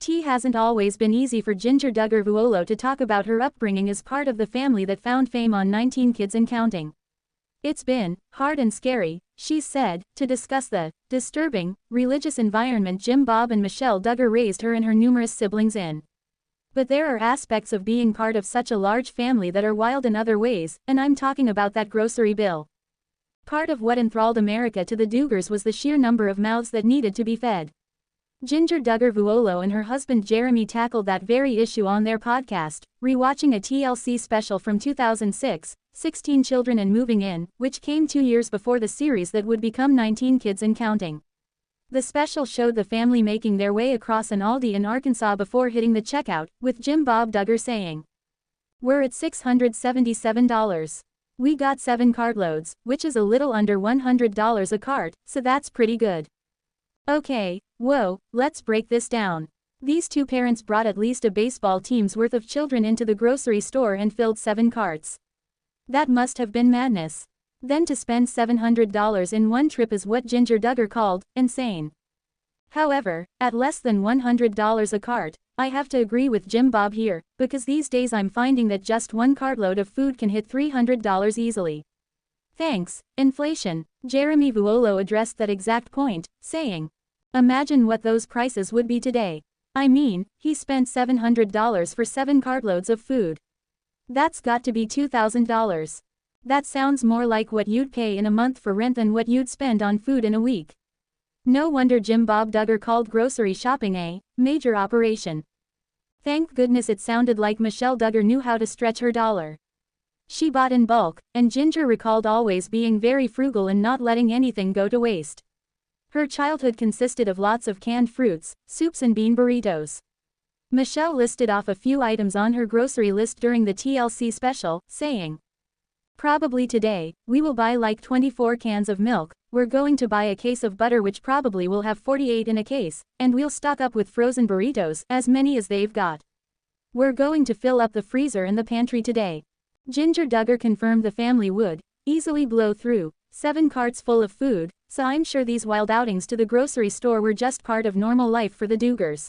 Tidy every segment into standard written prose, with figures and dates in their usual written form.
Tea hasn't always been easy for Jinger Duggar Vuolo to talk about her upbringing as part of the family that found fame on 19 Kids and Counting. It's been hard and scary, she said, to discuss the disturbing, religious environment Jim Bob and Michelle Duggar raised her and her numerous siblings in. But there are aspects of being part of such a large family that are wild in other ways, and I'm talking about that grocery bill. Part of what enthralled America to the Duggars was the sheer number of mouths that needed to be fed. Jinger Duggar Vuolo and her husband Jeremy tackled that very issue on their podcast, Rewatching, a TLC special from 2006, 16 Children and Moving In, which came 2 years before the series that would become 19 Kids and Counting. The special showed the family making their way across an Aldi in Arkansas before hitting the checkout, with Jim Bob Duggar saying, "We're at $677. We got 7 cartloads, which is a little under $100 a cart, so that's pretty good. Okay, whoa, let's break this down. These two parents brought at least a baseball team's worth of children into the grocery store and filled 7 carts. That must have been madness. Then to spend $700 in one trip is what Jinger Duggar called insane. However, at less than $100 a cart, I have to agree with Jim Bob here, because these days I'm finding that just one cartload of food can hit $300 easily. Thanks, inflation." Jeremy Vuolo addressed that exact point, saying, "Imagine what those prices would be today. I mean, he spent $700 for 7 cartloads of food. That's got to be $2,000. That sounds more like what you'd pay in a month for rent than what you'd spend on food in a week." No wonder Jim Bob Duggar called grocery shopping a major operation. Thank goodness it sounded like Michelle Duggar knew how to stretch her dollar. She bought in bulk, and Jinger recalled always being very frugal and not letting anything go to waste. Her childhood consisted of lots of canned fruits, soups and bean burritos. Michelle listed off a few items on her grocery list during the TLC special, saying, "Probably today, we will buy like 24 cans of milk, we're going to buy a case of butter which probably will have 48 in a case, and we'll stock up with frozen burritos, as many as they've got. We're going to fill up the freezer and the pantry today." Jinger Duggar confirmed the family would easily blow through 7 carts full of food, so I'm sure these wild outings to the grocery store were just part of normal life for the Duggars.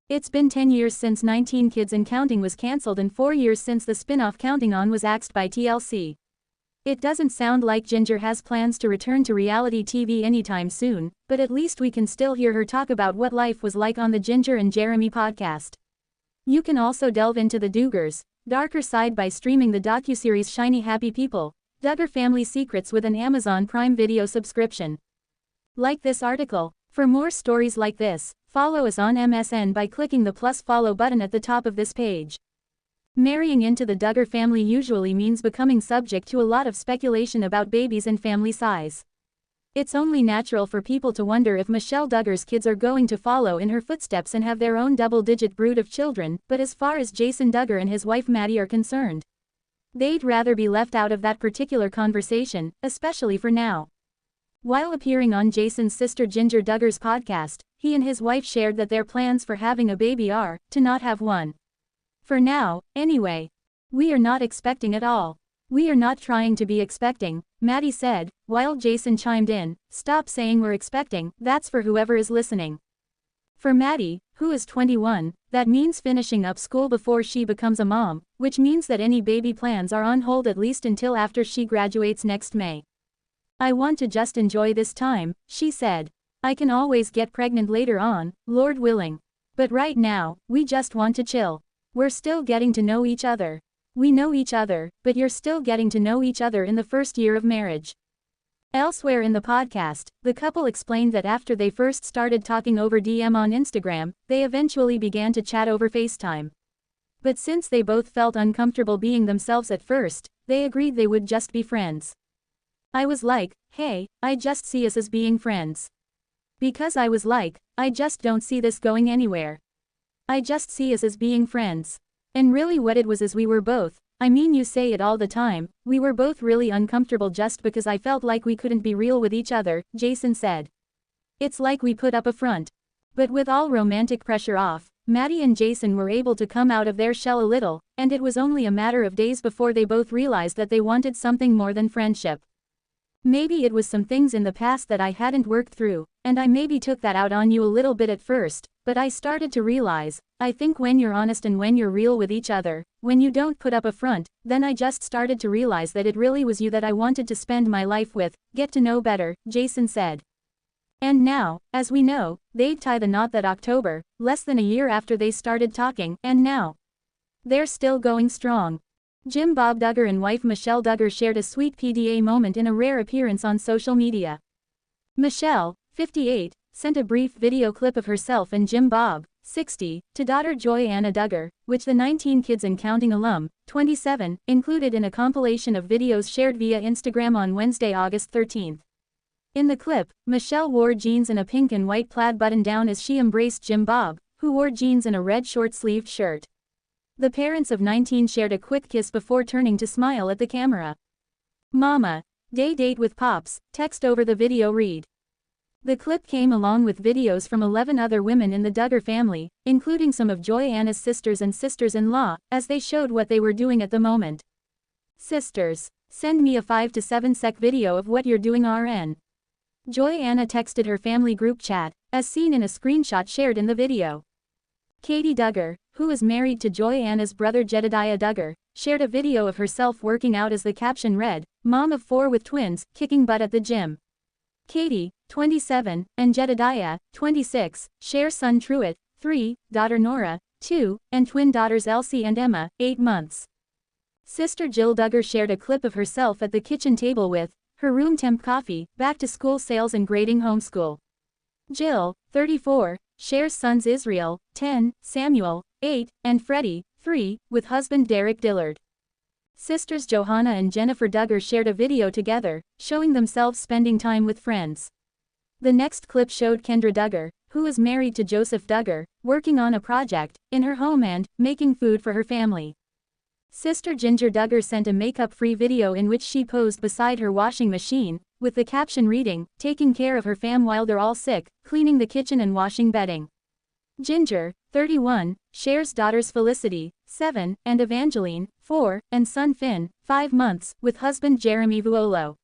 It's been 10 years since 19 Kids and Counting was cancelled and 4 years since the spin-off Counting On was axed by TLC. It doesn't sound like Jinger has plans to return to reality TV anytime soon, but at least we can still hear her talk about what life was like on the Jinger and Jeremy podcast. You can also delve into the Duggars' darker side by streaming the docuseries Shiny Happy People, Duggar Family Secrets with an Amazon Prime Video subscription. Like this article. For more stories like this, follow us on MSN by clicking the plus follow button at the top of this page. Marrying into the Duggar family usually means becoming subject to a lot of speculation about babies and family size. It's only natural for people to wonder if Michelle Duggar's kids are going to follow in her footsteps and have their own double-digit brood of children, but as far as Jason Duggar and his wife Maddie are concerned, they'd rather be left out of that particular conversation, especially for now. While appearing on Jason's sister Jinger Duggar's podcast, he and his wife shared that their plans for having a baby are to not have one. For now, anyway. "We are not expecting at all. We are not trying to be expecting," Maddie said, while Jason chimed in, "Stop saying we're expecting, that's for whoever is listening." For Maddie, who is 21, that means finishing up school before she becomes a mom, which means that any baby plans are on hold at least until after she graduates next May. "I want to just enjoy this time," she said. "I can always get pregnant later on, Lord willing. But right now, we just want to chill. We're still getting to know each other. We know each other, but you're still getting to know each other in the first year of marriage." Elsewhere in the podcast, the couple explained that after they first started talking over DM on Instagram, they eventually began to chat over FaceTime. But since they both felt uncomfortable being themselves at first, they agreed they would just be friends. "I was like, hey, I just see us as being friends. Because I was like, I just don't see this going anywhere. I just see us as being friends. And really what it was is we were both, I mean you say it all the time, we were both really uncomfortable just because I felt like we couldn't be real with each other," Jason said. "It's like we put up a front. But with all romantic pressure off, Maddie and Jason were able to come out of their shell a little, and it was only a matter of days before they both realized that they wanted something more than friendship." Maybe it was some things in the past that I hadn't worked through, and I maybe took that out on you a little bit at first, but I started to realize, I think when you're honest and when you're real with each other, when you don't put up a front, then I just started to realize that it really was you that I wanted to spend my life with, get to know better, Jason said. And now, as we know, they'd tie the knot that October, less than a year after they started talking, and now they're still going strong. Jim Bob Duggar and wife Michelle Duggar shared a sweet PDA moment in a rare appearance on social media. Michelle, 58, sent a brief video clip of herself and Jim Bob, 60, to daughter Joy-Anna Duggar, which the 19 Kids and Counting alum, 27, included in a compilation of videos shared via Instagram on Wednesday, August 13. In the clip, Michelle wore jeans and a pink and white plaid button-down as she embraced Jim Bob, who wore jeans and a red short-sleeved shirt. The parents of 19 shared a quick kiss before turning to smile at the camera. "Mama, day date with Pops," text over the video read. The clip came along with videos from 11 other women in the Duggar family, including some of Joy-Anna's sisters and sisters-in-law, as they showed what they were doing at the moment. "Sisters, send me a 5 to 7 sec video of what you're doing RN." Joy-Anna texted her family group chat, as seen in a screenshot shared in the video. Katie Duggar, who is married to Joy-Anna's brother Jedediah Duggar, shared a video of herself working out as the caption read, "Mom of 4 with twins, kicking butt at the gym." Katie, 27, and Jedediah, 26, share son Truett, 3, daughter Nora, 2, and twin daughters Elsie and Emma, 8 months. Sister Jill Duggar shared a clip of herself at the kitchen table with her room temp coffee, back-to-school sales and grading homeschool. Jill, 34, shares sons Israel, 10, Samuel, 8, and Freddie, 3, with husband Derek Dillard. Sisters Johanna and Jennifer Duggar shared a video together, showing themselves spending time with friends. The next clip showed Kendra Duggar, who is married to Joseph Duggar, working on a project in her home and making food for her family. Sister Jinger Duggar sent a makeup-free video in which she posed beside her washing machine, with the caption reading, "Taking care of her fam while they're all sick, cleaning the kitchen and washing bedding." Ginger, 31, shares daughters Felicity, 7, and Evangeline, 4, and son Finn, 5 months, with husband Jeremy Vuolo.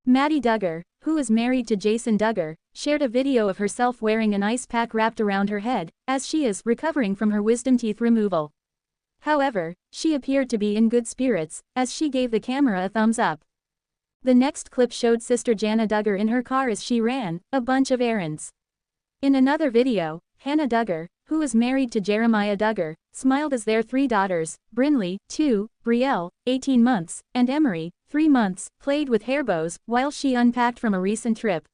Maddie Duggar, who is married to Jason Duggar, shared a video of herself wearing an ice pack wrapped around her head, as she is recovering from her wisdom teeth removal. However, she appeared to be in good spirits, as she gave the camera a thumbs up. The next clip showed Sister Jana Duggar in her car as she ran a bunch of errands. In another video, Hannah Duggar, who is married to Jeremiah Duggar, smiled as their 3 daughters, Brinley, 2, Brielle, 18 months, and Emery, 3 months, played with hair bows while she unpacked from a recent trip.